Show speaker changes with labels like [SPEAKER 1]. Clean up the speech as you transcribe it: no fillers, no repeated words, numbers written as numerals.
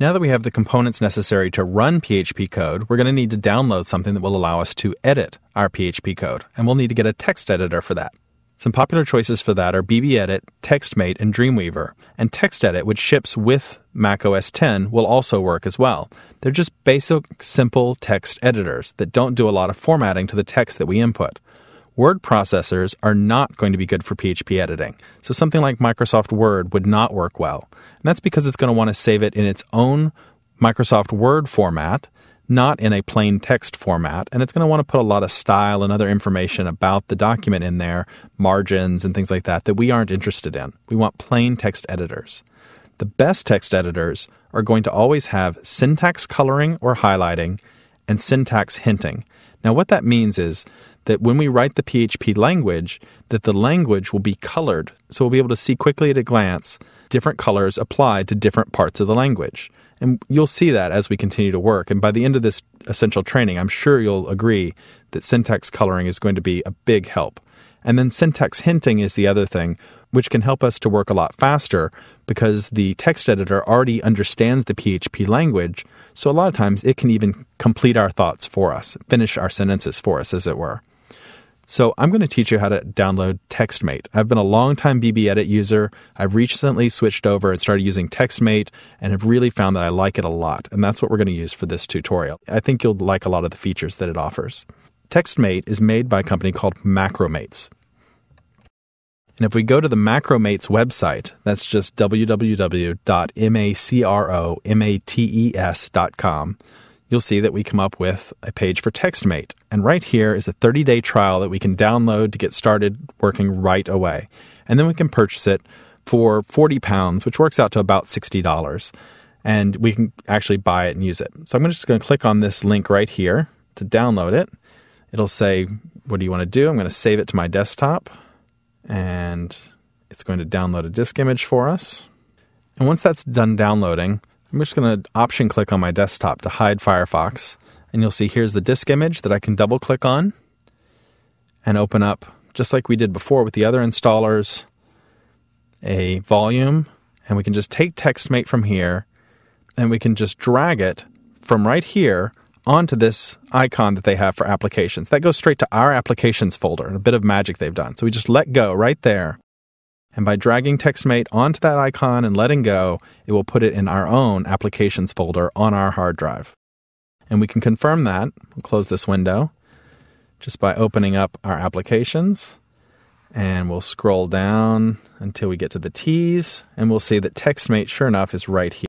[SPEAKER 1] Now that we have the components necessary to run PHP code, we're going to need to download something that will allow us to edit our PHP code, and we'll need to get a text editor for that. Some popular choices for that are BBEdit, TextMate, and Dreamweaver. And TextEdit, which ships with Mac OS X, will also work as well. They're just basic, simple text editors that don't do a lot of formatting to the text that we input. Word processors are not going to be good for PHP editing. So something like Microsoft Word would not work well. And that's because it's going to want to save it in its own Microsoft Word format, not in a plain text format. And it's going to want to put a lot of style and other information about the document in there, margins and things like that we aren't interested in. We want plain text editors. The best text editors are going to always have syntax coloring or highlighting and syntax hinting. Now what that means is that when we write the PHP language, that the language will be colored. So we'll be able to see quickly at a glance different colors applied to different parts of the language. And you'll see that as we continue to work. And by the end of this essential training, I'm sure you'll agree that syntax coloring is going to be a big help. And then syntax hinting is the other thing, which can help us to work a lot faster because the text editor already understands the PHP language. So a lot of times it can even complete our thoughts for us, finish our sentences for us, as it were. So I'm going to teach you how to download TextMate. I've been a long-time BBEdit user. I've recently switched over and started using TextMate and have really found that I like it a lot. And that's what we're going to use for this tutorial. I think you'll like a lot of the features that it offers. TextMate is made by a company called Macromates. And if we go to the Macromates website, that's just www.macromates.com, you'll see that we come up with a page for TextMate. And right here is a 30-day trial that we can download to get started working right away. And then we can purchase it for £40, which works out to about $60. And we can actually buy it and use it. So I'm just going to click on this link right here to download it. It'll say, what do you want to do? I'm going to save it to my desktop. And it's going to download a disk image for us. And once that's done downloading, I'm just going to option click on my desktop to hide Firefox. And you'll see here's the disk image that I can double click on and open up, just like we did before with the other installers, a volume. And we can just take TextMate from here and we can just drag it from right here onto this icon that they have for applications. That goes straight to our applications folder, and a bit of magic they've done. So we just let go right there. And by dragging TextMate onto that icon and letting go, it will put it in our own applications folder on our hard drive. And we can confirm that. We'll close this window just by opening up our applications. And we'll scroll down until we get to the T's. And we'll see that TextMate, sure enough, is right here.